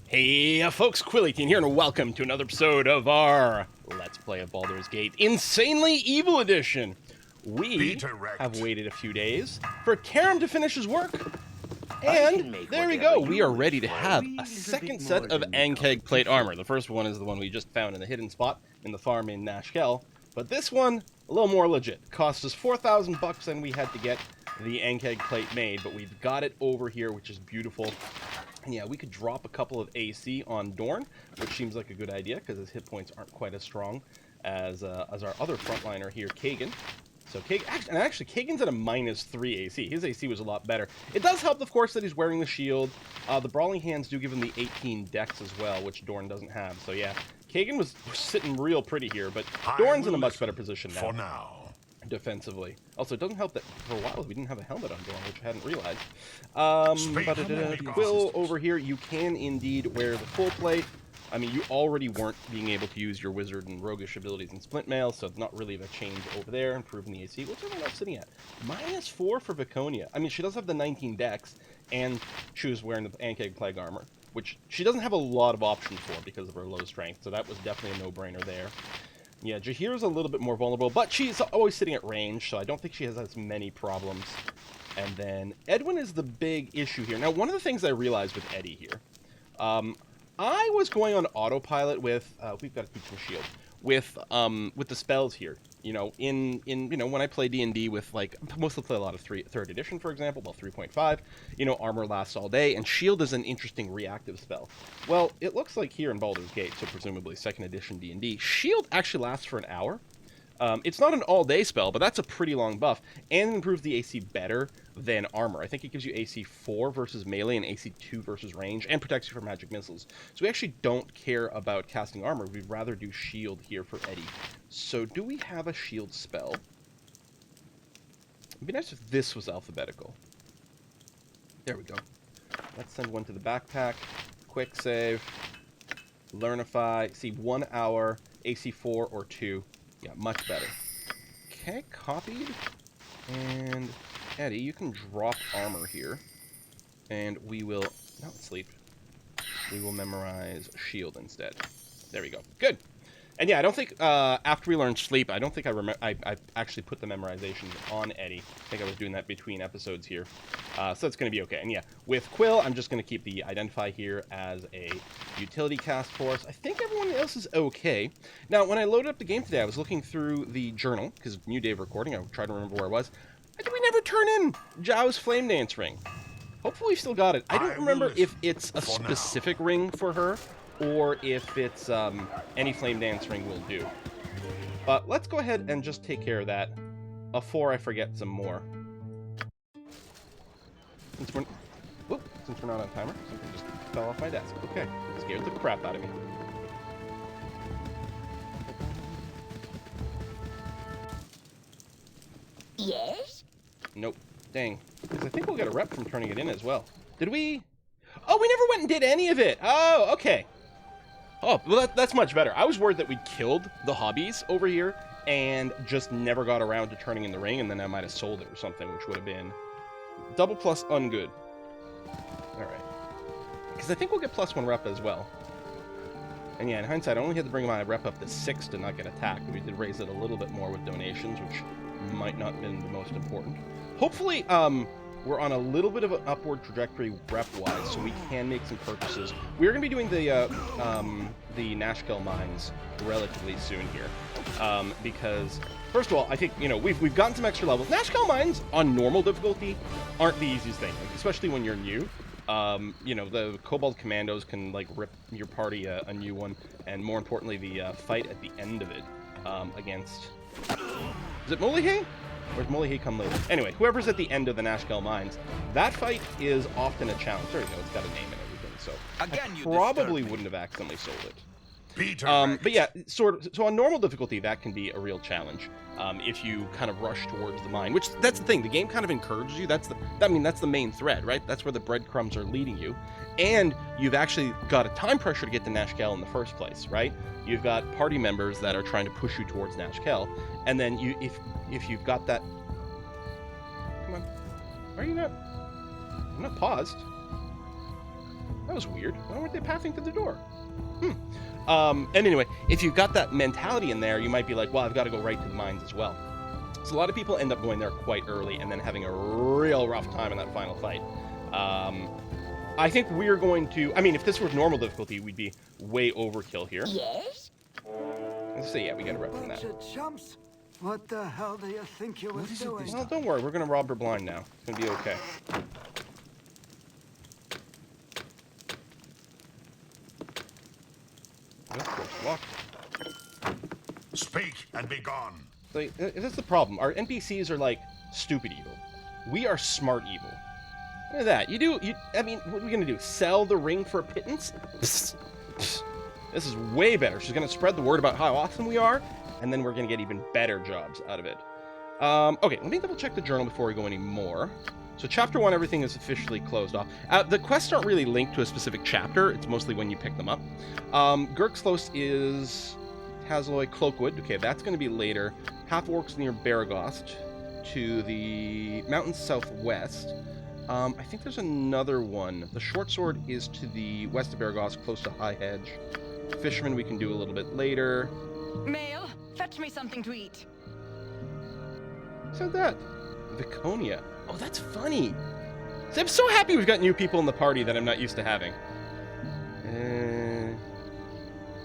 Hey folks, Quilly18 here, and welcome to another episode of our Let's Play of Baldur's Gate Insanely Evil Edition. We have waited a few days for Karam to finish his work, and there we go. We are ready to have a second set of Ankeg plate armor. The first one is the one we just found in the hidden spot in the farm in Nashkel, but this one, a little more legit. Cost us 4,000 bucks and we had to get the Ankeg plate made, but we've got it over here, which is beautiful. And yeah, we could drop a couple of AC on Dorn, which seems like a good idea because his hit points aren't quite as strong as our other frontliner here, Kagan. So actually, Kagan's at a -3 AC. His AC was a lot better. It does help, of course, that he's wearing the shield. The Brawling Hands do give him the 18 dex as well, which Dorn doesn't have. So yeah, Kagan was sitting real pretty here, but Dorn's in a much better position now. For now. Defensively. Also, it doesn't help that for a while we didn't have a helmet on Dorn, which I hadn't realized. Quill over here, you can indeed wear the full plate. I mean, you already weren't being able to use your wizard and roguish abilities in Splint Mail, so it's not really a change over there, improving the AC. What's everyone else sitting at? -4 for Viconia. I mean, she does have the 19 dex, and she was wearing the Ankeg Plague Armor, which she doesn't have a lot of options for because of her low strength, so that was definitely a no-brainer there. Yeah, Jahir's a little bit more vulnerable, but she's always sitting at range, so I don't think she has as many problems. And then Edwin is the big issue here. Now, one of the things I realized with Eddie here, I was going on autopilot with, we've got to teach him shield, with the spells here. You know, when I play D&D with, like, mostly play a lot of 3rd edition, for example, well, 3.5, you know, armor lasts all day, and shield is an interesting reactive spell. Well, it looks like here in Baldur's Gate, so presumably 2nd edition D&D, shield actually lasts for an hour. It's not an all-day spell, but that's a pretty long buff, and it improves the AC better than armor. I think it gives you AC 4 versus melee and AC 2 versus range, and protects you from magic missiles. So we actually don't care about casting armor. We'd rather do shield here for Eddie. So do we have a shield spell? It'd be nice if this was alphabetical. There we go. Let's send one to the backpack. Quick save. Learnify. See, 1 hour, AC 4 or 2. Yeah, much better. Okay, copied. And Eddie, you can drop armor here. And we will... No, sleep. We will memorize shield instead. There we go. Good. And yeah, I don't think, after we learned sleep, I don't think I actually put the memorization on Eddie. I think I was doing that between episodes here. So it's going to be okay. And yeah, with Quill, I'm just going to keep the Identify here as a utility cast for us. I think everyone else is okay. Now, when I loaded up the game today, I was looking through the journal, because new day of recording, I tried to remember where it was. Why did we never turn in Zhao's Flame Dance ring? Hopefully we still got it. I don't remember if it's a specific ring for her, or if it's any Flame Dance ring will do. But let's go ahead and just take care of that before I forget some more. Since we're not on timer, something just fell off my desk. Okay, scared the crap out of me. Yes? Nope. Dang. Because I think we'll get a rep from turning it in as well. Did we? Oh, we never went and did any of it. Oh, okay. Oh, well, that's much better. I was worried that we'd killed the hobbies over here and just never got around to turning in the ring, and then I might have sold it or something, which would have been double plus ungood. All right. Because I think we'll get +1 rep as well. And yeah, in hindsight, I only had to bring my rep up to 6 to not get attacked. We did raise it a little bit more with donations, which might not have been the most important. Hopefully, we're on a little bit of an upward trajectory rep-wise, so we can make some purchases. We're going to be doing the Nashkel Mines relatively soon here, because first of all, I think, you know, we've gotten some extra levels. Nashkel Mines on normal difficulty aren't the easiest thing, like, especially when you're new. You know, the Kobold Commandos can, like, rip your party a new one, and more importantly, the fight at the end of it against... Is it Molihe? Or does Molihe come later? Anyway, whoever's at the end of the Nashkel Mines, that fight is often a challenge. There you go, it's got a name and everything, so again, I probably wouldn't have accidentally sold it. But yeah, so on normal difficulty, that can be a real challenge if you kind of rush towards the mine. Which, that's the thing, the game kind of encourages you. That's the main thread, right? That's where the breadcrumbs are leading you. And you've actually got a time pressure to get to Nashkel in the first place, right? You've got party members that are trying to push you towards Nashkel, and then if you've got that... Come on. Are you not... I'm not paused. That was weird. Why weren't they passing through the door? And anyway, if you've got that mentality in there, you might be like, well, I've got to go right to the mines as well. So a lot of people end up going there quite early and then having a real rough time in that final fight. I think we're going to... I mean, if this was normal difficulty, we'd be way overkill here. Yes? Let's say, yeah, we got a rep from that. Chumps. What the hell do you think you was doing? Well, don't worry. We're going to rob her blind now. It's going to be okay. Of course, locked. Speak and be gone. So, that's the problem. Our NPCs are like stupid evil. We are smart evil. Look at that. I mean, what are we going to do? Sell the ring for a pittance? This is way better. She's going to spread the word about how awesome we are, and then we're going to get even better jobs out of it. Okay, let me double check the journal before we go any more. So chapter 1, everything is officially closed off. The quests aren't really linked to a specific chapter. It's mostly when you pick them up. Girkslos is Hazloy Cloakwood. Okay, that's going to be later. Half-Orcs near Baragost to the mountains southwest. I think there's another one. The Short Sword is to the west of Baragost, close to High Hedge. Fisherman we can do a little bit later. Mail, fetch me something to eat. Who said that? Viconia. Oh, that's funny. See, I'm so happy we've got new people in the party that I'm not used to having.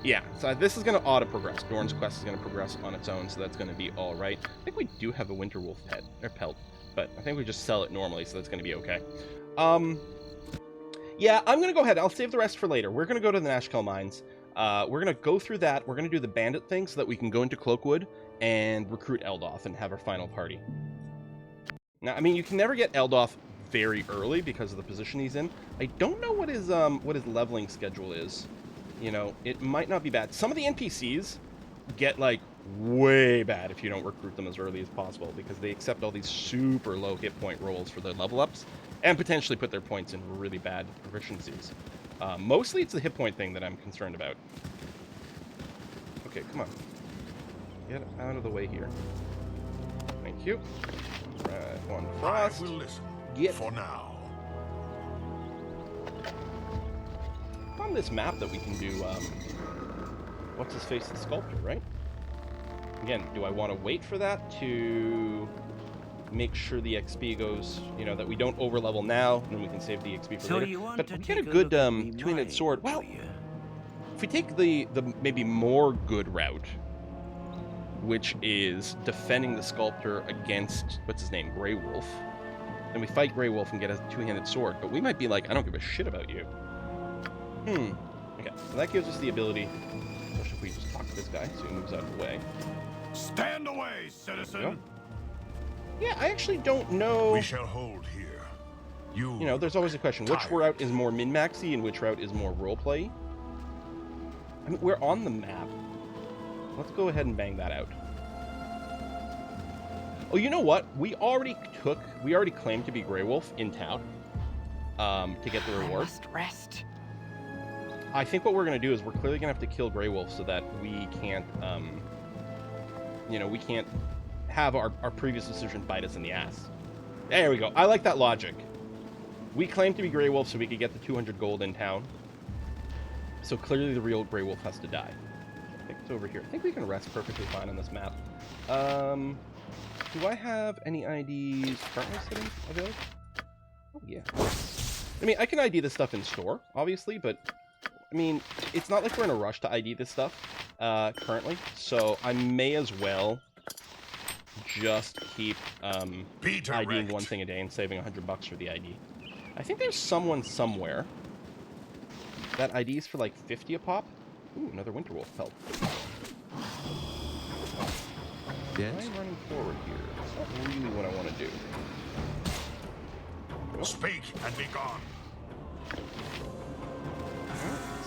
Yeah, so this is going to auto-progress. Dorn's quest is going to progress on its own, so that's going to be all right. I think we do have a Winter Wolf pelt, but I think we just sell it normally, so that's going to be okay. Yeah, I'm going to go ahead. I'll save the rest for later. We're going to go to the Nashkel Mines. We're going to go through that. We're going to do the bandit thing so that we can go into Cloakwood and recruit Eldoth and have our final party. Now, I mean, you can never get Eldoth very early because of the position he's in. I don't know what his leveling schedule is. You know, it might not be bad. Some of the NPCs get, like, way bad if you don't recruit them as early as possible because they accept all these super low hit point rolls for their level ups and potentially put their points in really bad proficiencies. Mostly it's the hit point thing that I'm concerned about. Okay, come on. Get out of the way here. Thank you. Right, one frost. I will listen Get for now. On this map that we can do, what's his face, the sculptor, right? Again, do I want to wait for that to make sure the XP goes, you know, that we don't overlevel now, and then we can save the XP for later. But we get a good two-handed sword. Well, if we take the maybe more good route, which is defending the sculptor against, what's his name, Greywolf, then we fight Greywolf and get a two-handed sword. But we might be like, I don't give a shit about you. Okay, so that gives us the ability, especially if we just talk to this guy so he moves out of the way. Stand away, citizen. Yeah, I actually don't know. We shall hold here. You know, there's always a question. Which route is more min-maxy and which route is more roleplay? I mean, we're on the map. Let's go ahead and bang that out. Oh, you know what? We already claimed to be Greywolf in town to get the reward. I must rest. I think what we're going to do is we're clearly going to have to kill Greywolf so that we can't, you know, we can't have our previous decision bite us in the ass. There we go. I like that logic. We claim to be Greywolf so we could get the 200 gold in town. So clearly the real Greywolf has to die. I think it's over here. I think we can rest perfectly fine on this map. Do I have any IDs currently sitting available? Oh, yeah. I mean, I can ID this stuff in store, obviously, but I mean, it's not like we're in a rush to ID this stuff currently, so I may as well just keep IDing one thing a day and saving $100 for the ID. I think there's someone somewhere that IDs for like 50 a pop. Ooh, another Winter Wolf pelt. Yes. Why am I running forward here? That's not really what I want to do. Speak and be gone.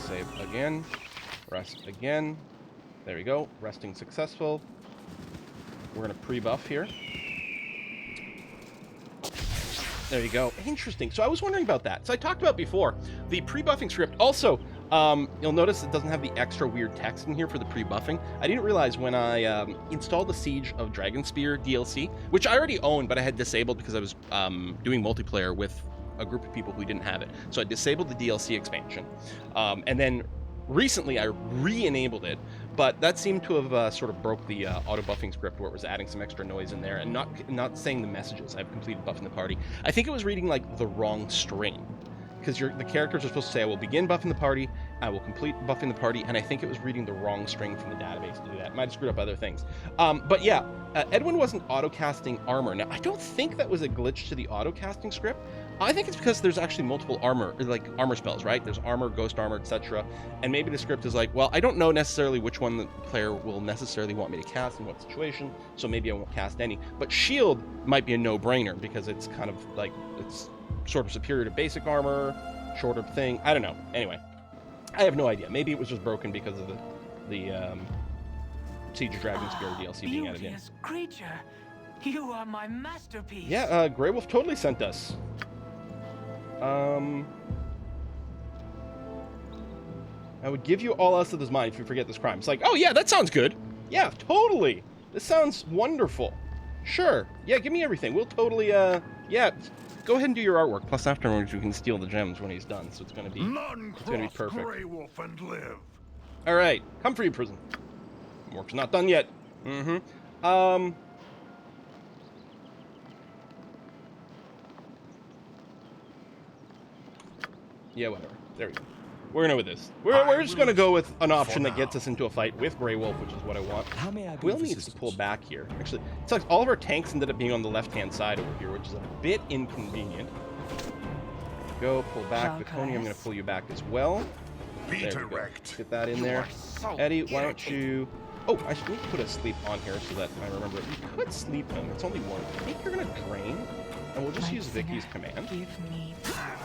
Save again. Rest again. There we go. Resting successful. We're going to pre-buff here. There you go. Interesting. So I was wondering about that. So I talked about before, the pre-buffing script. Also, you'll notice it doesn't have the extra weird text in here for the pre-buffing. I didn't realize when I installed the Siege of Dragonspear DLC, which I already owned, but I had disabled because I was doing multiplayer with a group of people who didn't have it. So I disabled the DLC expansion, and then recently I re-enabled it, but that seemed to have sort of broke the auto buffing script where it was adding some extra noise in there and not saying the messages. I've completed buffing the party. I think it was reading like the wrong string, because the characters are supposed to say, I will begin buffing the party, I will complete buffing the party, and I think it was reading the wrong string from the database to do that. It might have screwed up other things. But yeah, Edwin wasn't auto-casting armor. Now, I don't think that was a glitch to the auto-casting script. I think it's because there's actually multiple armor spells, right? There's armor, ghost armor, etc. And maybe the script is like, well, I don't know necessarily which one the player will necessarily want me to cast in what situation, so maybe I won't cast any. But shield might be a no-brainer because it's kind of like, it's sort of superior to basic armor, shorter thing. I don't know. Anyway, I have no idea. Maybe it was just broken because of the Siege of Dragonspear DLC being added in. Beauteous creature, you are my masterpiece. Yeah, Greywolf totally sent us. I would give you all else of this mind if you forget this crime. It's like, oh yeah, that sounds good. Yeah, totally. This sounds wonderful. Sure. Yeah, give me everything. We'll totally, yeah. Go ahead and do your artwork. Plus, afterwards, we can steal the gems when he's done. So it's gonna be perfect. Greywolf and live. All right, come for you, Prism. Work's not done yet. Mm-hmm. Yeah, whatever. There we go. We're gonna go with this. We're just gonna go with an option that gets us into a fight with Greywolf, which is what I want. How may I be Will of needs to assistance? pull back here. Actually, it's like all of our tanks ended up being on the left-hand side over here, which is a bit inconvenient. Go, pull back. Viconi, I'm gonna pull you back as well. Be There we go. direct. Get that in there. Eddie, why don't you... Oh, I should need to put a sleep on here so that I remember it. You could sleep him. It's only one. I think you're gonna drain, and we'll just use Vicky's command. Give me power.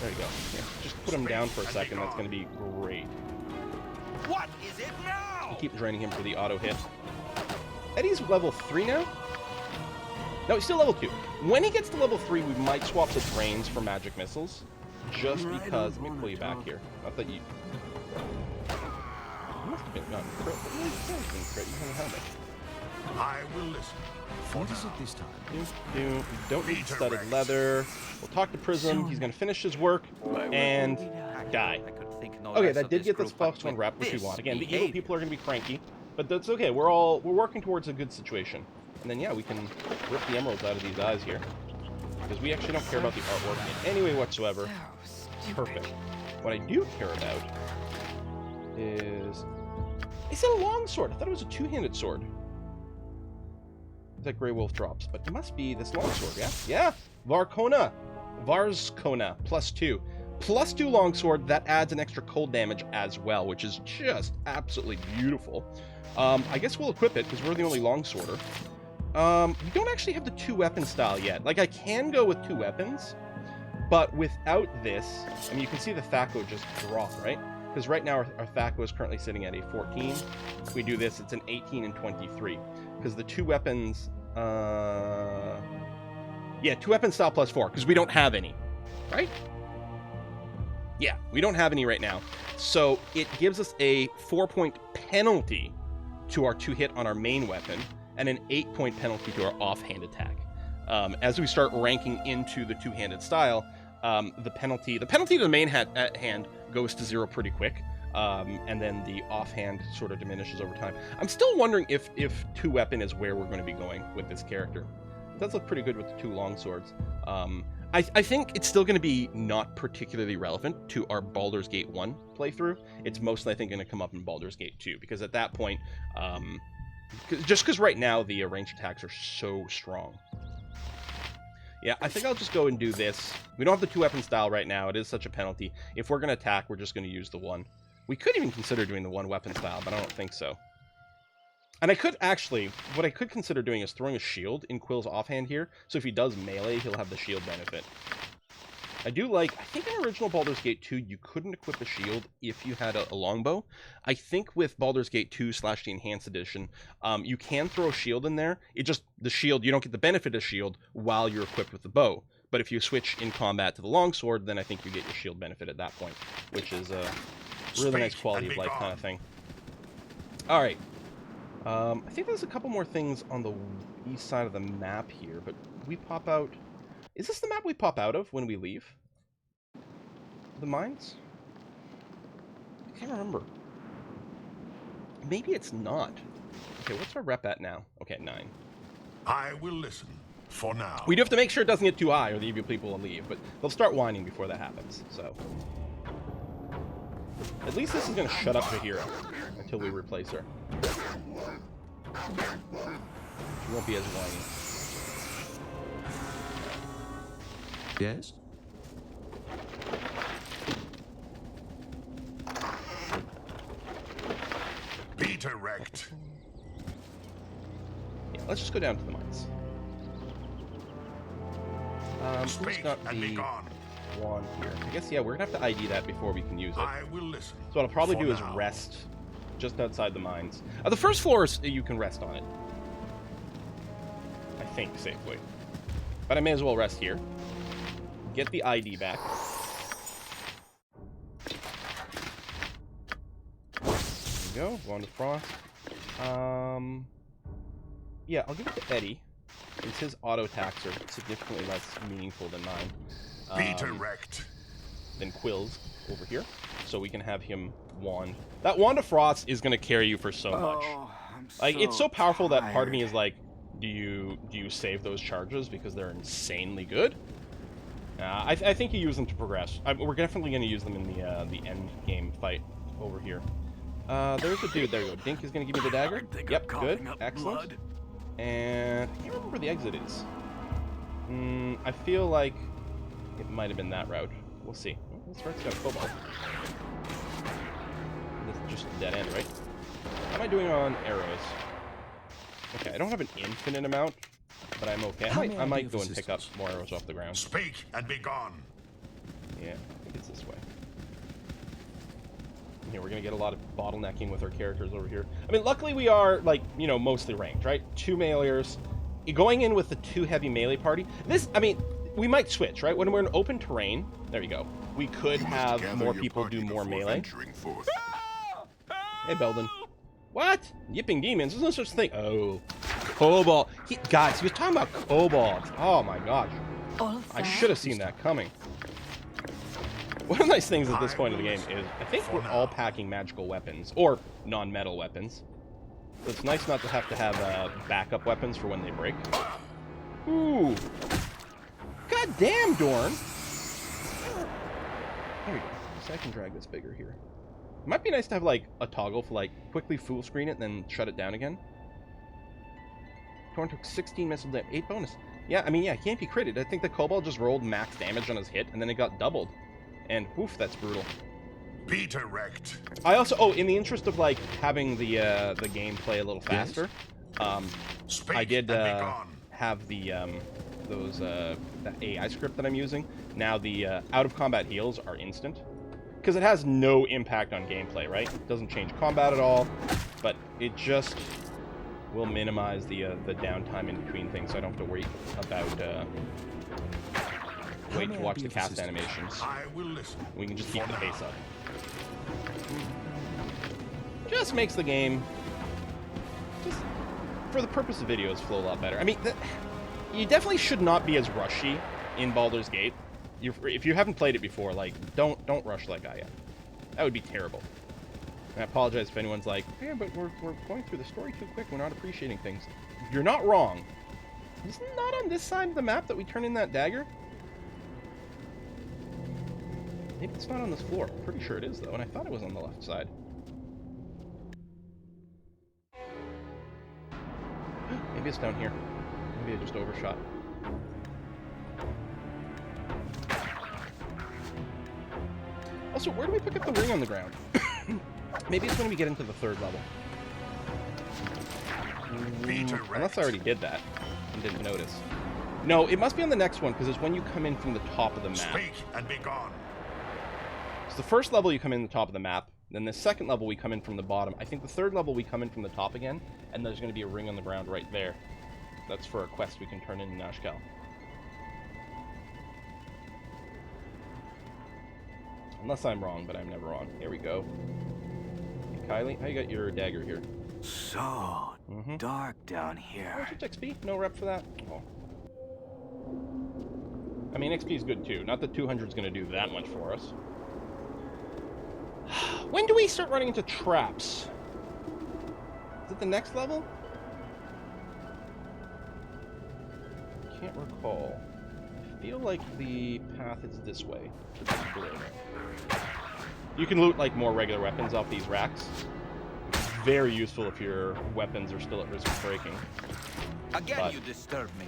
There you go. Here, just put him down for a second. That's going to be great. What is it now? We'll keep draining him for the auto hit. Eddie's level 3 now? No, he's still level 2. When he gets to level 3, we might swap the drains for magic missiles. Just because... Let me pull you back here. Not that you... You must have been gone crit. You haven't had it. I will listen. What is it this time? Don't need studded leather. We'll talk to Prism. He's going to finish his work and die. Okay, that did get this plus one rep, which we want. Again, the evil people are going to be cranky, but that's okay. We're working towards a good situation. And then yeah, we can rip the emeralds out of these eyes here because we actually don't care about the artwork in any way whatsoever. Perfect. What I do care about is it a longsword? I thought it was a two-handed sword that Greywolf drops, but it must be this longsword, yeah? Yeah! Varscona, +2. +2 longsword, that adds an extra cold damage as well, which is just absolutely beautiful. I guess we'll equip it, because we're the only longsworder. We don't actually have the 2-weapon style yet. Like, I can go with 2 weapons, but without this, I mean, you can see the Thaco just drop, right? Because right now our Thaco is currently sitting at a 14. If we do this, it's an 18 and 23. Because the 2 weapons, yeah, 2-weapon style +4, because we don't have any, right? Yeah, we don't have any right now. So it gives us a 4-point penalty to our 2-hit on our main weapon, and an 8-point penalty to our offhand attack. As we start ranking into the 2-handed style, the penalty to the main hand goes to 0 pretty quick. And then the offhand sort of diminishes over time. I'm still wondering if 2-weapon is where we're going to be going with this character. It does look pretty good with the 2 longswords. I think it's still going to be not particularly relevant to our Baldur's Gate 1 playthrough. It's mostly, I think, going to come up in Baldur's Gate 2, because at that point, just because right now the ranged attacks are so strong. Yeah, I think I'll just go and do this. We don't have the 2-weapon style right now. It is such a penalty. If we're going to attack, we're just going to use the 1. We could even consider doing the 1-weapon style, but I don't think so. And I could actually, what I could consider doing is throwing a shield in Quill's offhand here. So if he does melee, he'll have the shield benefit. I do like, I think in original Baldur's Gate 2, you couldn't equip a shield if you had a longbow. I think with Baldur's Gate 2 / the Enhanced Edition, you can throw a shield in there. It just, the shield, you don't get the benefit of shield while you're equipped with the bow. But if you switch in combat to the longsword, then I think you get your shield benefit at that point, which is a really nice quality of life kind of thing. All right. I think there's a couple more things on the east side of the map here, but we pop out... Is this the map we pop out of when we leave the mines? I can't remember. Maybe it's not. Okay, what's our rep at now? Okay, 9. I will listen for now. We do have to make sure it doesn't get too high or the evil people will leave, but they'll start whining before that happens, so. At least this is going to shut up the hero until we replace her. She won't be as whiny. Yes? Be direct. Yeah, let's just go down to the mines. Who's Speak got and be the gone. wand here? I guess, yeah, we're going to have to ID that before we can use it. I will listen. So what I'll probably for do is now. rest just outside the mines. The first floor, you can rest on it. I think, safely. But I may as well rest here. Get the ID back. There we go. Wand of Frost. Yeah, I'll give it to Eddie. Since his auto attacks are significantly less meaningful than mine. Be direct. Than Quill's over here. So we can have him wand. That Wand of Frost is going to carry you for so much. Like, it's so powerful that part of me is like, do you save those charges because they're insanely good? I think you use them to progress. We're definitely going to use them in the end game fight over here. There's a dude. There you go. Dink is going to give me the dagger. Yep, good. Excellent. Blood. And I can't remember where the exit is. I feel like it might have been that route. We'll see. This route got a cobalt. This is just a dead end, right? How am I doing on arrows? Okay, I don't have an infinite amount, but I'm okay. I might go and pick up more arrows off the ground. Speak and be gone. Yeah, I think it's this way. Yeah, we're gonna get a lot of bottlenecking with our characters over here. I mean, luckily we are, like, you know, mostly ranked, right? 2 meleeers. Going in with the 2 heavy melee party. This, I mean, we might switch, right? When we're in open terrain, there you go. We could have more people do more melee. Hey, Belden. What? Yipping demons? There's no such thing. Oh, cobalt. Guys, he was talking about cobalt. Oh my gosh. I should have seen that coming. One of the nice things at this point of the game is I think we're all packing magical weapons, or non-metal weapons. So it's nice not to have backup weapons for when they break. Ooh. God damn, Dorn. There we go. So I can drag this bigger here. It might be nice to have, like, a toggle for, like, quickly full screen it and then shut it down again. Torn took 16 missile damage, 8 bonus. Yeah, I mean, yeah, he can't be critted. I think the Kobold just rolled max damage on his hit, and then it got doubled. And, woof, that's brutal. Be direct. I also, in the interest of, like, having the gameplay a little faster, Speak I did and be gone. have the, that AI script that I'm using. Now the out-of-combat heals are instant. Because it has no impact on gameplay, right? It doesn't change combat at all, but it just will minimize the downtime in between things, so I don't have to worry about wait to watch the cast animations. I will listen. We can just keep the pace up. Just makes the game, just for the purpose of videos, flow a lot better. I mean, you definitely should not be as rushy in Baldur's Gate. If you haven't played it before, like, don't rush that guy yet. That would be terrible. And I apologize if anyone's like, yeah, but we're going through the story too quick. We're not appreciating things. You're not wrong. It's not on this side of the map that we turn in that dagger. Maybe it's not on this floor. I'm pretty sure it is, though, and I thought it was on the left side. Maybe it's down here. Maybe I just overshot. Also, where do we pick up the ring on the ground? Maybe it's when we get into the 3rd level. Unless I already did that and didn't notice. No, it must be on the next one, because it's when you come in from the top of the map. Speak and be gone. So the 1st level you come in the top of the map, then the 2nd level we come in from the bottom. I think the 3rd level we come in from the top again, and there's going to be a ring on the ground right there. That's for a quest we can turn in Nashkel. Unless I'm wrong, but I'm never wrong. Here we go. Hey, Kylie, how you got your dagger here? So dark down here. Oh, just XP? No rep for that? Oh. I mean, XP is good too. Not that 200 is going to do that much for us. When do we start running into traps? Is it the next level? Can't recall. I feel like the path is this way. You can loot like more regular weapons off these racks. Very useful if your weapons are still at risk of breaking. Again, But, you disturb me.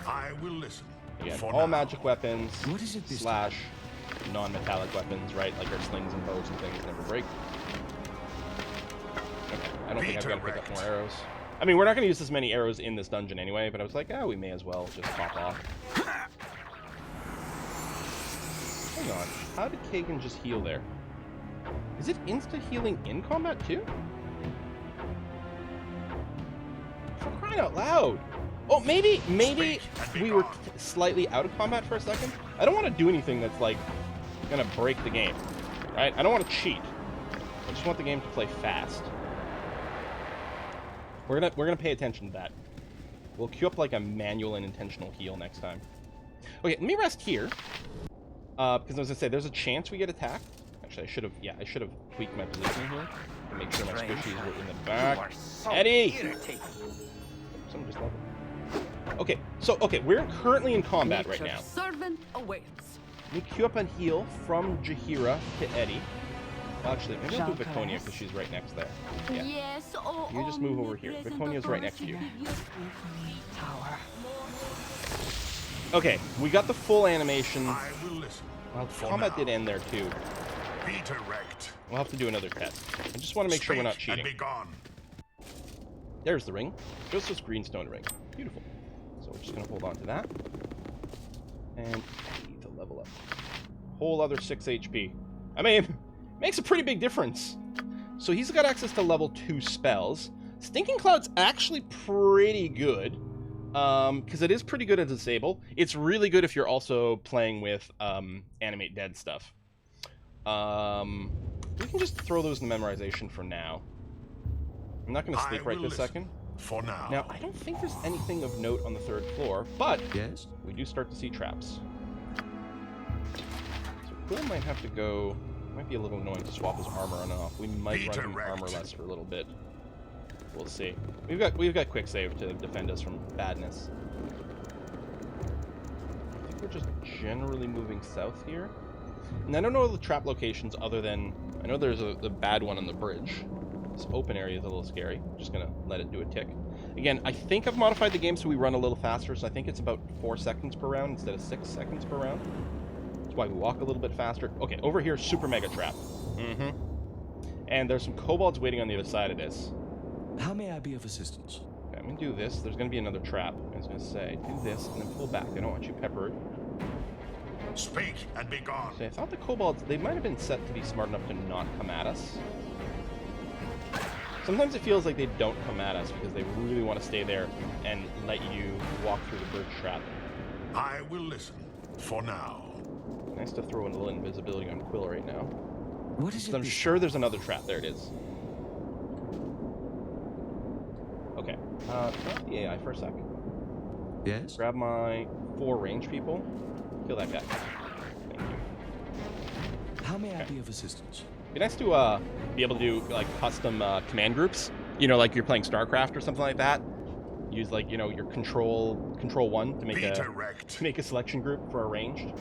I will listen. again, For all now. magic weapons What is it this slash non-metallic weapons, right? Like our slings and bows and things never break. Okay, I don't think I've got to pick up more arrows. I mean, we're not going to use as many arrows in this dungeon anyway, but I was like, oh, we may as well just pop off. Hang on, how did Kagan just heal there? Is it insta-healing in combat too? For crying out loud! Oh, maybe we were slightly out of combat for a second. I don't want to do anything that's like gonna break the game, right? I don't want to cheat. I just want the game to play fast. We're gonna pay attention to that. We'll queue up like a manual and intentional heal next time. Okay, let me rest here. Because I was gonna say there's a chance we get attacked. Actually, I should have tweaked my position here to make sure my squishies were in the back. Eddie! Someone just left. Okay, so we're currently in combat right now. Servant awaits. Let me queue up and heal from Jahira to Eddie. Well, actually, maybe I'll do Viconia because she's right next there. Yeah. Yes, oh, You just move over here. Viconia's right next to you. Tower. Okay, we got the full animation. I will listen. Well, For combat now. did end there too. Be direct. We'll have to do another test. I just want to make sure we're not Speak and cheating. be gone. There's the ring. Joseph's greenstone ring. Beautiful. So we're just going to hold on to that. And to level up. Whole other 6 HP. I mean, makes a pretty big difference. So he's got access to level 2 spells. Stinking Cloud's actually pretty good. Because it is pretty good at disable. It's really good if you're also playing with animate dead stuff. We can just throw those in the memorization for now. I'm not going to sleep right this second. For now. Now, I don't think there's anything of note on the 3rd floor, but Yes? we do start to see traps. So Quill might have to go... Might be a little annoying to swap his armor on and off. We might run him armorless for a little bit. We'll see. We've got quick save to defend us from badness. I think we're just generally moving south here. And I don't know the trap locations other than... I know there's the bad one on the bridge. This open area is a little scary. I'm just going to let it do a tick. Again, I think I've modified the game so we run a little faster, so I think it's about 4 seconds per round instead of 6 seconds per round. That's why we walk a little bit faster. Okay, over here, super mega trap. And there's some kobolds waiting on the other side of this. How may I be of assistance? Okay, I'm going to do this. There's going to be another trap. I was going to say, do this and then pull back. I don't want you peppered. Speak and be gone. So I thought the kobolds, they might have been set to be smart enough to not come at us. Sometimes it feels like they don't come at us because they really want to stay there and let you walk through the bridge trap. I will listen. For now. Nice to throw in a little invisibility on Quill right now. What is it? I'm sure there's another trap. There it is. Okay. Drop the AI for a second. Yes? Grab my 4 range people. Kill that guy. Thank you. How may I be of assistance? It'd be nice to be able to do like custom command groups. You know, like you're playing StarCraft or something like that. Use like, you know, your control 1 to make Be a direct. selection group for a ranged.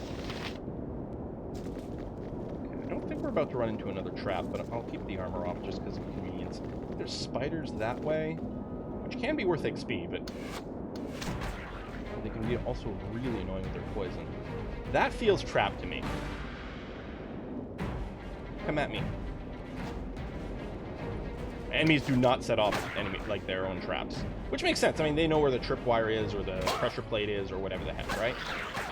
Okay, I don't think we're about to run into another trap, but I'll keep the armor off just because of convenience. There's spiders that way, which can be worth XP, but they can be also really annoying with their poison. That feels trapped to me. Come at me. Enemies do not set off their own traps, which makes sense. I mean, they know where the tripwire is or the pressure plate is or whatever the heck, right?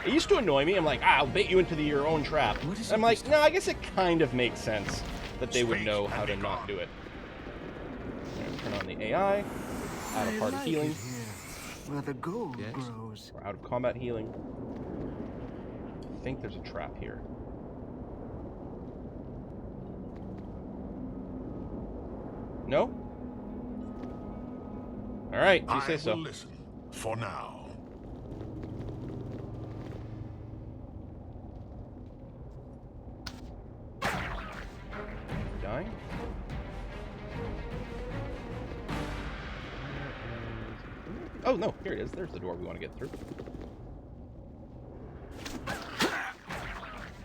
It used to annoy me. I'm like, I'll bait you into your own trap. And I'm like, no, I guess it kind of makes sense that they would know how to not do it. Turn on the AI. Out of party healing. Where the gold Yes? grows. We're out of combat healing. I think there's a trap here. No? Alright, you say I so. will listen. For now. fine. Oh, no, here it is. There's the door we want to get through.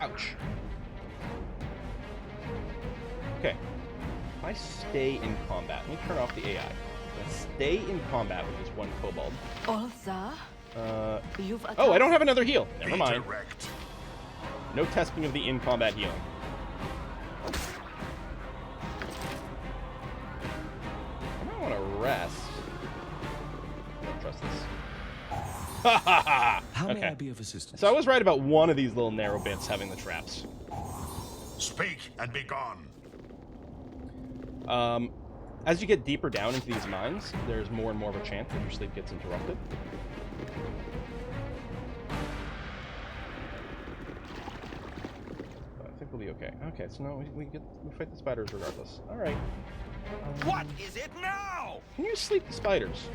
Ouch. Okay. If I stay in combat, let me turn off the AI. I'm gonna stay in combat with this one kobold. Olza, you've Oh, I don't have another heal. Never Be mind. direct. No testing of the in-combat healing. I might want to rest. I don't trust this. Ha ha ha! How may Okay. I be of assistance? So I was right about one of these little narrow bits having the traps. Speak and be gone. As you get deeper down into these mines, there's more and more of a chance that your sleep gets interrupted. But I think we'll be okay. Okay, so no, we fight the spiders regardless. All right. What is it now? Can you sleep the spiders?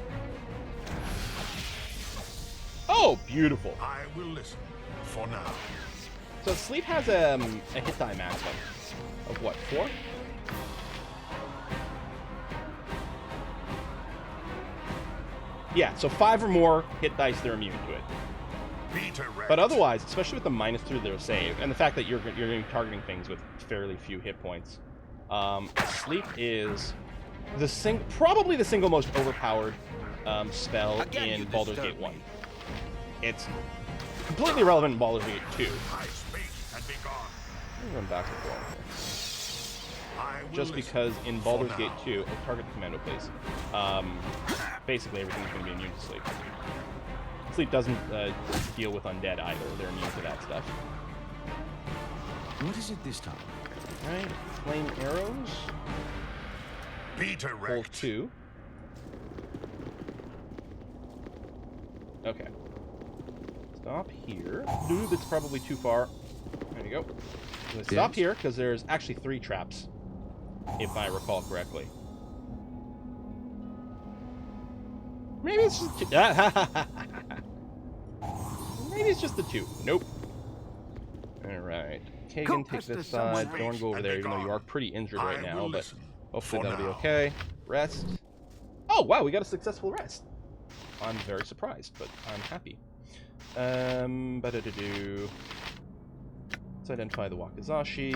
Oh, beautiful. I will listen for now. So sleep has a hit die maximum of what, 4? Yeah, so 5 or more hit dice, they're immune to it. Be direct. But otherwise, especially with the -3 their save, and the fact that you're going to be targeting things with fairly few hit points, sleep is probably the single most overpowered spell Again, in you Baldur's disturb Gate 1. me. It's completely irrelevant in Baldur's Gate 2. I speak and be gone. I'm going back and forth. I will Just listen because in for Baldur's now. Gate 2, target the commando, please. Basically, everything's going to be immune to sleep. Sleep doesn't deal with undead either. They're immune to that stuff. What is it this time? Alright, flame arrows. Be Hold direct. 2. Okay. Stop here. Ooh, that's probably too far. There you go. I'm gonna stop Yes. here because there's actually 3 traps, if I recall correctly. Maybe it's just 2. Maybe it's just the 2. Nope. Alright. Kagan, take Pester this someone side. else. Dorn, go over And there, be even though you gone. are pretty injured right I now, will but listen hopefully for that'll be now. okay. Rest. Oh, wow, we got a successful rest. I'm very surprised, but I'm happy. Ba-da-da-do. Let's identify the Wakizashi.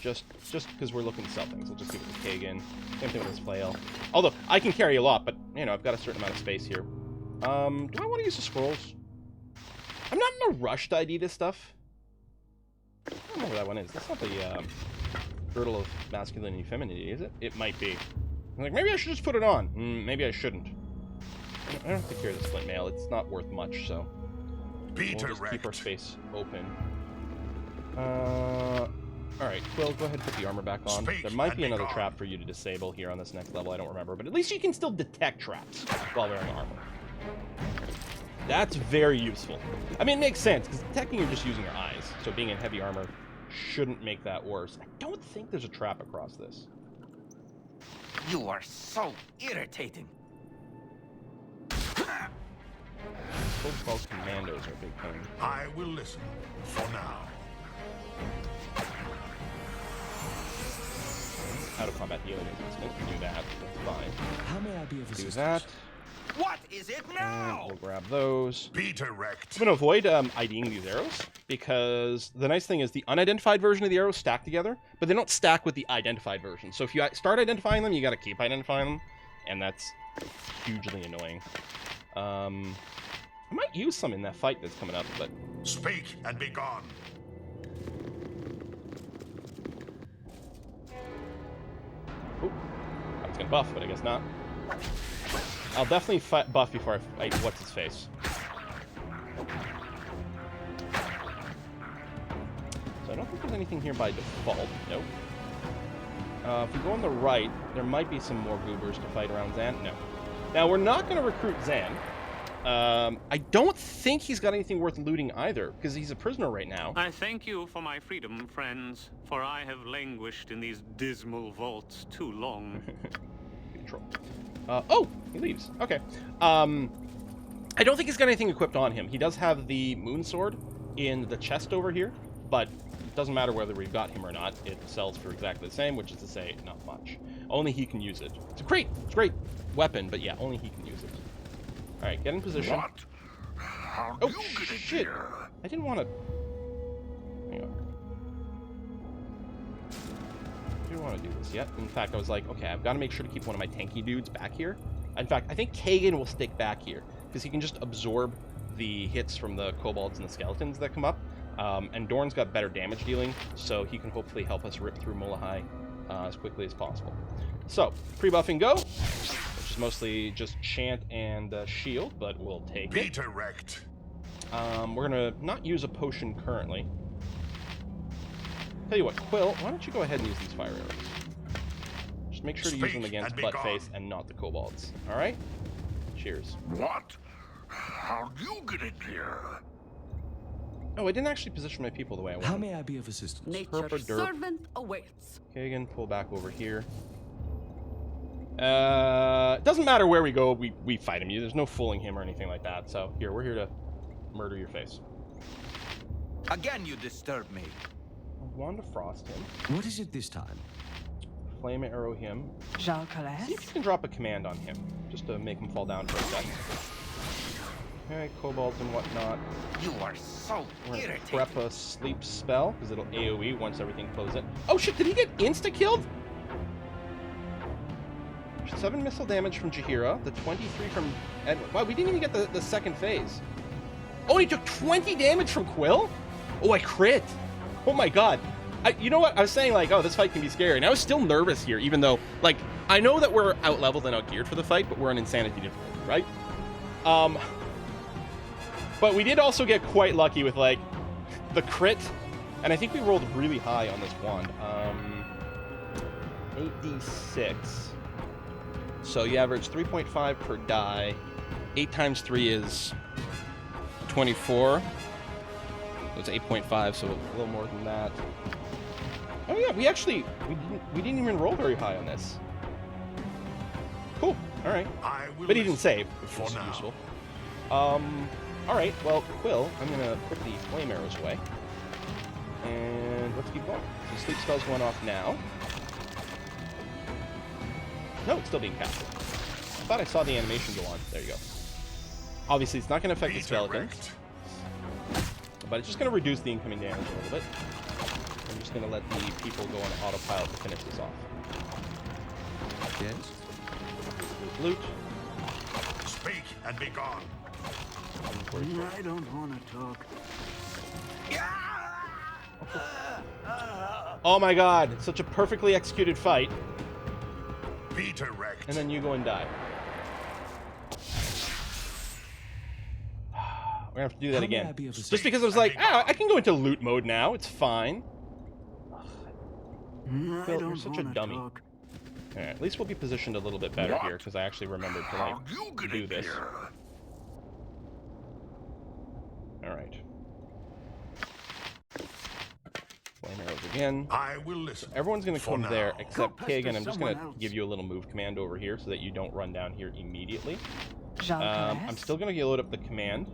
Just because we're looking to sell things, I'll just give it to Kagan. Same thing with this flail. Although, I can carry a lot, but, you know, I've got a certain amount of space here. Do I want to use the scrolls? I'm not in a rush to ID this stuff. I don't know where that one is. That's not the, Girdle of Masculinity and Femininity, is it? It might be. I'm like, maybe I should just put it on. Maybe I shouldn't. I don't have to carry the splint mail. It's not worth much, so Be we'll just keep our direct. space open. Alright, Quill, go ahead and put the armor back on. Speak There might and be be another gone. trap for you to disable here on this next level. I don't remember, but at least you can still detect traps while wearing armor. That's very useful. I mean, it makes sense, because detecting you're just using your eyes, so being in heavy armor shouldn't make that worse. I don't think there's a trap across this. You are so irritating. Cobalt commandos are a big pain. I will listen for now. Out of combat healing is instant. Do that. That's fine. How may I be of Do assistance? that. What is it And now? we'll grab those. Be direct. I'm going to avoid IDing these arrows, because the nice thing is the unidentified version of the arrows stack together, but they don't stack with the identified version. So if you start identifying them, you got to keep identifying them, and that's hugely annoying. I might use some in that fight that's coming up, but Speak and be gone. oh, I was going to buff, but I guess not. I'll definitely buff before I fight what's-his-face. So I don't think there's anything here by default. Nope. If we go on the right, there might be some more goobers to fight around Zan. No. Now, we're not going to recruit Zan. I don't think he's got anything worth looting either, because he's a prisoner right now. I thank you for my freedom, friends, for I have languished in these dismal vaults too long. Control. Oh, he leaves. Okay. I don't think he's got anything equipped on him. He does have the moon sword in the chest over here, but it doesn't matter whether we've got him or not. It sells for exactly the same, which is to say, not much. Only he can use it. It's a great weapon, but yeah, only he can use it. All right, get in position. What? How Oh, do you get in shit. here? I didn't want to... Hang on. I didn't want to do this yet. In fact, I was like, okay, I've got to make sure to keep one of my tanky dudes back here. In fact, I think Kagan will stick back here, because he can just absorb the hits from the kobolds and the skeletons that come up. And Dorn's got better damage dealing, so he can hopefully help us rip through Mullahai as quickly as possible. So, pre-buffing go, which is mostly just chant and shield, but we'll take it. Be direct. We're gonna not use a potion currently. Tell you what, Quill, why don't you go ahead and use these fire arrows? Just make sure to use them against Buttface and not the kobolds. Alright? Cheers. What? How do you get in here? Oh, I didn't actually position my people the way I wanted. How may I be of assistance? Nature's derp. servant awaits. Kagan, pull back over here. It doesn't matter where we go, we fight him. There's no fooling him or anything like that. So, here, we're here to murder your face. Again, you disturb me. I want to frost him. What is it this time? Flame arrow him. Jean See if you can drop a command on him, just to make him fall down for a second. Okay, kobolds and whatnot. You are so We're gonna irritating. prep a sleep spell, because it'll AoE once everything closes in. Oh shit, did he get insta-killed? 7 missile damage from Jaheira, the 23 from Edwin. Wow, we didn't even get the second phase. Oh, he took 20 damage from Quill? Oh, I crit. Oh my god. You know what? I was saying, like, oh, this fight can be scary. And I was still nervous here, even though, like, I know that we're out-leveled and out-geared for the fight, but we're on Insanity difficulty, right? But we did also get quite lucky with, like, the crit. And I think we rolled really high on this wand. 8d6. So you average 3.5 per die. 8 times 3 is 24. So it's 8.5, so a little more than that. Oh yeah, we didn't even roll very high on this. Cool. All right. But he didn't save, which was useful. All right. Well, Quill, I'm gonna put the flame arrows away, and let's keep going. The sleep spell's going off now. No, it's still being casted. I thought I saw the animation go on. There you go. Obviously, it's not going to affect the skeletons, but it's just going to reduce the incoming damage a little bit. I'm just going to let the people go on autopilot to finish this off. Yes? Loot. Speak and be gone. I don't want to talk. Oh my god, such a perfectly executed fight. Be direct. And then you go and die. We're gonna have to do that again. Just because I was like, I can go into loot mode now. It's fine. Phil, you're such a dummy. Talk. Alright, at least we'll be positioned a little bit better here, because I actually remembered to, like, do this. Alright. Flame arrows again. I will listen. Everyone's going to come there except Go pester Kagan. I'm just going to someone else. give you a little move command over here so that you don't run down here immediately. Jean I'm still going to load up the command.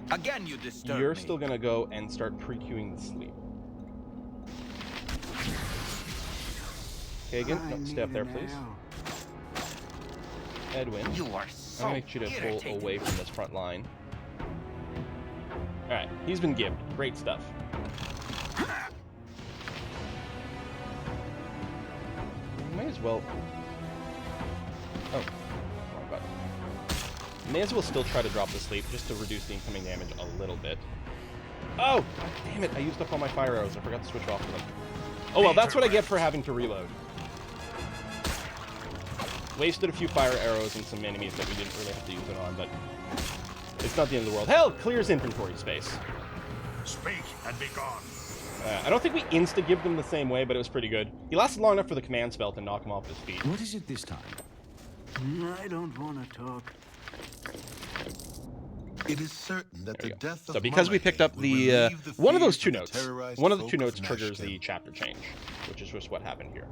Again, you disturb You're me. still going to go and start pre-queuing the sleep. Kagan, no, stay up there, please. Edwin, You are I'm so going to need you to pull irritating. away from this front line. Alright, he's been gibbed. Great stuff. Might as well... Oh, wrong button. May as well still try to drop the sleep just to reduce the incoming damage a little bit. Oh! God damn it, I used up all my fire arrows. I forgot to switch off of them. Oh well, that's what I get for having to reload. Wasted a few fire arrows and some enemies that we didn't really have to use it on, but it's not the end of the world. Hell, clears inventory space. Speak and be gone. I don't think we insta-gibbed him the same way, but it was pretty good. He lasted long enough for the command spell to knock him off his feet. What is it this time? I don't want to talk. It is certain that There the we go. death of So because we picked up will the, relieve the one of those fears two of the notes, terrorized one of the folk two notes of triggers Nashkel. the chapter change, which is just what happened here.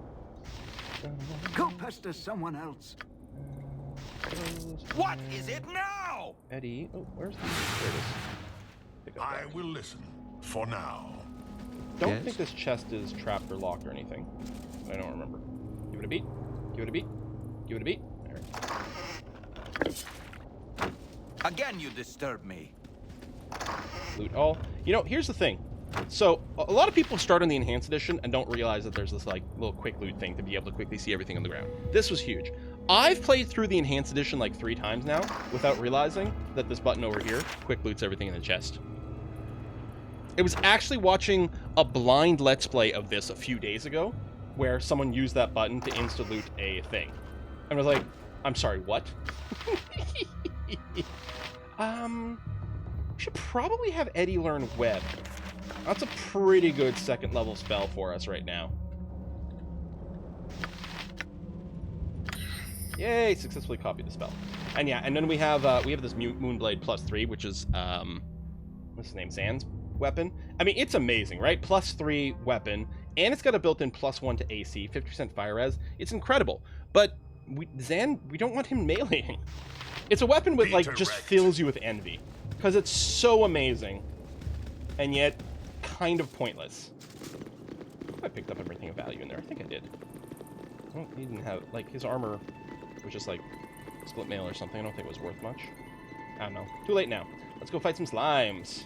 Go pester someone else. What is it now? Eddie, oh, where's the... There it is. Pick up I that. will listen. for now. Don't Yes? think this chest is trapped or locked or anything. I don't remember. Give it a beat. Give it a beat. Give it a beat. There. Again, you disturb me. Loot all. You know, here's the thing. So, a lot of people start on the Enhanced Edition and don't realize that there's this, like, little quick loot thing to be able to quickly see everything on the ground. This was huge. I've played through the Enhanced Edition like 3 times now without realizing that this button over here quick loots everything in the chest. It was actually watching a blind Let's Play of this a few days ago where someone used that button to insta-loot a thing. And I was like, I'm sorry, what? Should probably have Eddie learn Web. That's a pretty good second level spell for us right now. Yay, successfully copied the spell. And yeah, and then we have this Moonblade +3, which is what's his name, Zan's weapon. I mean, it's amazing, right? +3 weapon, and it's got a built-in +1 to AC, 50% fire res. It's incredible. But Zan, we don't want him meleeing. It's a weapon with like just fills you with envy because it's so amazing, and yet kind of pointless. I picked up everything of value in there. I think I did. Well, he didn't have, like, his armor was just like split mail or something. I don't think it was worth much. I don't know. Too late now. Let's go fight some slimes.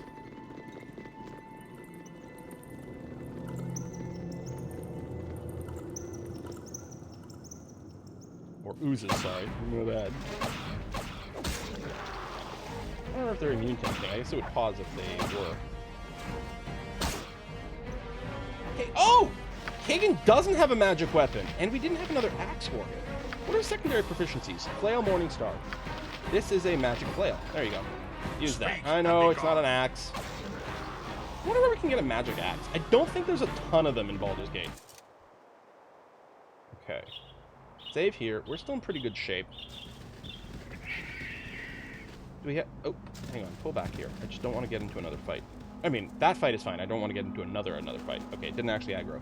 Or oozes, sorry. You know that. I don't know if they're immune to anything. I guess it would pause if they were. Okay. Oh! Kagan doesn't have a magic weapon, and we didn't have another axe for him. What are secondary proficiencies? Flail, Morningstar. This is a magic flail. There you go. Use that. I know, it's not an axe. I wonder where we can get a magic axe. I don't think there's a ton of them in Baldur's Gate. Okay. Save here. We're still in pretty good shape. Do we have... Oh, hang on. Pull back here. I just don't want to get into another fight. I mean, that fight is fine. I don't want to get into another fight. Okay, it didn't actually aggro.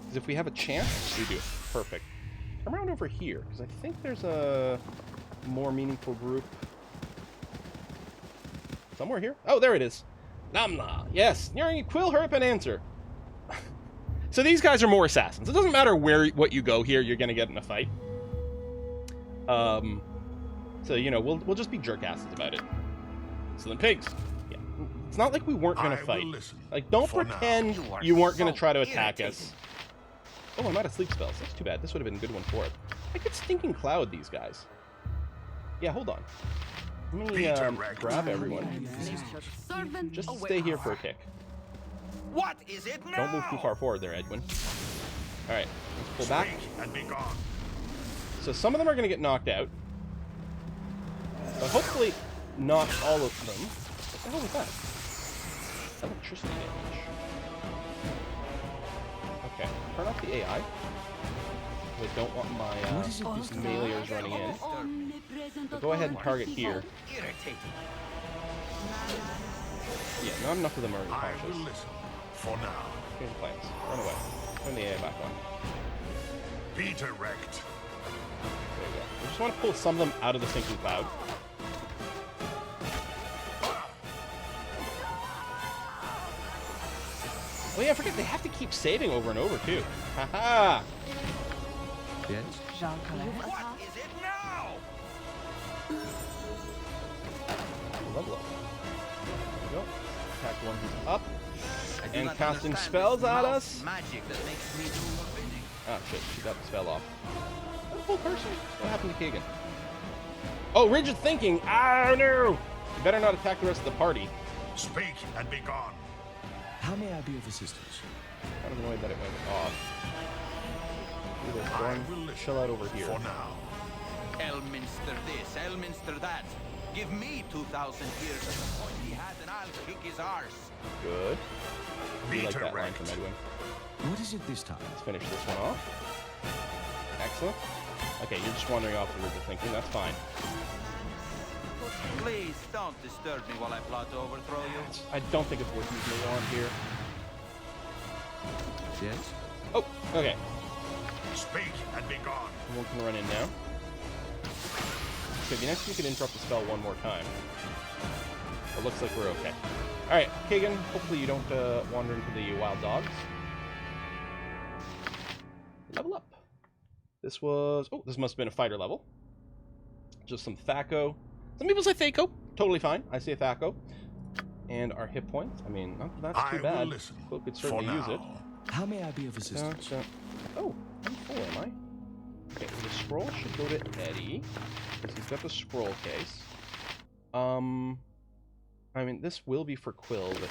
Because if we have a chance, we do. Perfect. Come around over here, because I think there's a more meaningful group. Somewhere here? Oh, there it is. Namla. Yes. Nearing Quill, hurry up and answer. So these guys are more assassins. It doesn't matter what you go here, you're going to get in a fight. So, you know, we'll just be jerkasses about it. So then pigs. Yeah. It's not like we weren't going to fight. Like, don't pretend you weren't going to try to attack us. Oh, I'm out of sleep spells. That's too bad. This would have been a good one for it. I could stinking cloud these guys. Yeah, hold on. Let me grab everyone. Just stay here for a kick. What is it now? Don't move too far forward there, Edwin. Alright, let's pull back. And be gone. So some of them are going to get knocked out. But hopefully not all of them. What the hell was that? Electricity damage. Okay, turn off the AI. I don't want my meleeers running in. So go ahead and target here. Yeah, not enough of them are I will unconscious. listen for now. Change plans. Run away. Turn the AI back on. Be direct. There you go. I just want to pull some of them out of the sinking cloud. Oh yeah, I forget they have to keep saving over and over too. Haha! Yes? What is it now? Level up. There we go. Attack the one who's up. I do And not casting understand spells this at mouse us. Magic that makes me do your bidding. Oh shit, she got the spell off. What a full person. What happened to Kagan? Oh, rigid thinking! Oh no! You better not attack the rest of the party. Speak and be gone. How may I be of assistance? I was annoyed that it went off. Either I go will and listen chill out over here. for now. Elminster this, Elminster that. Give me 2,000 years at the point he had and I'll kick his arse. Good. I Be like that line direct. from Edwin. What is it this time? Let's finish this one off. Excellent. Okay, you're just wandering off the rigid thinking. That's fine. Please don't disturb me while I plot to overthrow you. I don't think it's worth using the wand here. Yes? Oh, okay. Speak and be gone. One can run in now. Okay, it'd be nice if we could interrupt the spell one more time. It looks like we're okay. Alright, Kagan, hopefully you don't wander into the wild dogs. Level up. This was... Oh, this must have been a fighter level. Just some Thaco. Some people say Thaco. Totally fine. I say Thaco. And our hit points. I mean, that's too bad. Cloak could certainly use it. How may I be of assistance? Oh, I'm full, am I? Okay, the scroll should go to Eddie. Because he's got the scroll case. I mean, this will be for Quill, but...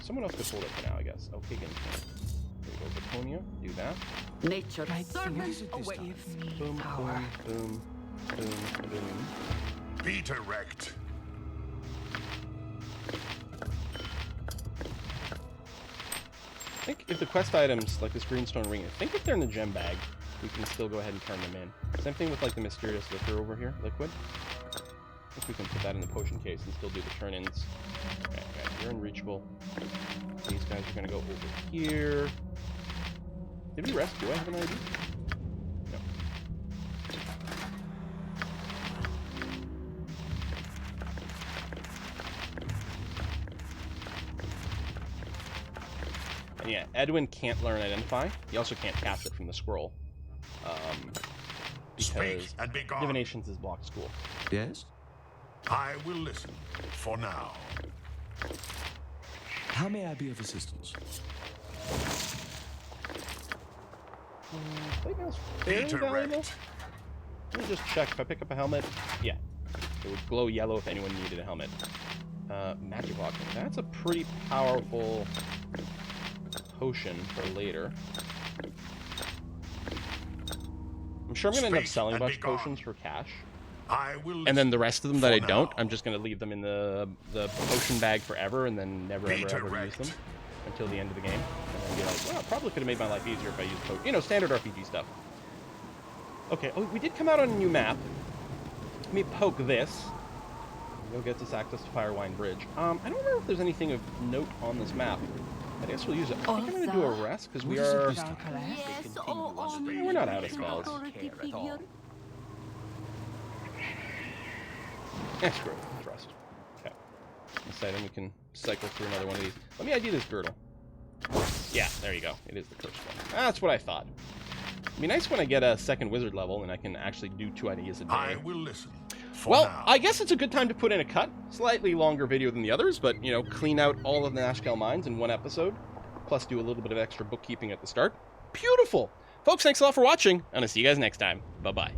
Someone else could hold it for now, I guess. Oh, Kagan. There you go, Batonia. Do that. Nature servant awaits. Boom, boom, boom, boom, boom. Beta wrecked. I think if the quest items, like this greenstone ring, I think if they're in the gem bag, we can still go ahead and turn them in. Same thing with like the mysterious liquor over here, liquid. I think we can put that in the potion case and still do the turn-ins. Okay, you're unreachable. These guys are gonna go over here. Did we rest? Do I have an ID? No. And yeah, Edwin can't learn Identify. He also can't cast it from the scroll. Because Divinations is blocked school. Yes? I will listen for now. How may I be of assistance? Plate mail's fairly valuable. Let me just check. If I pick up a helmet, yeah. It would glow yellow if anyone needed a helmet. Magic locking. That's a pretty powerful potion for later. I'm sure I'm going to end up selling a bunch of potions for cash. And then the rest of them that I don't, I'm just going to leave them in the potion bag forever and then never ever use them until the end of the game. And then be like, well, I probably could have made my life easier if I used potion. You know, standard RPG stuff. Okay, oh, we did come out on a new map. Let me poke this. It'll get us access to Firewine Bridge. I don't remember if there's anything of note on this map. I guess we'll use it. I think I'm going to do a rest because we are... We're not out of spells. Screw it. Trust. Okay. Instead, then we can cycle through another one of these. Let me ID this girdle. Yeah, there you go. It is the cursed one. That's what I thought. It'd be nice when I get a second wizard level and I can actually do 2 IDs a day. I will listen. Well, I guess it's a good time to put in a cut. Slightly longer video than the others, but, you know, clean out all of the Nashkel Mines in one episode. Plus do a little bit of extra bookkeeping at the start. Beautiful! Folks, thanks a lot for watching, and I'll see you guys next time. Bye-bye.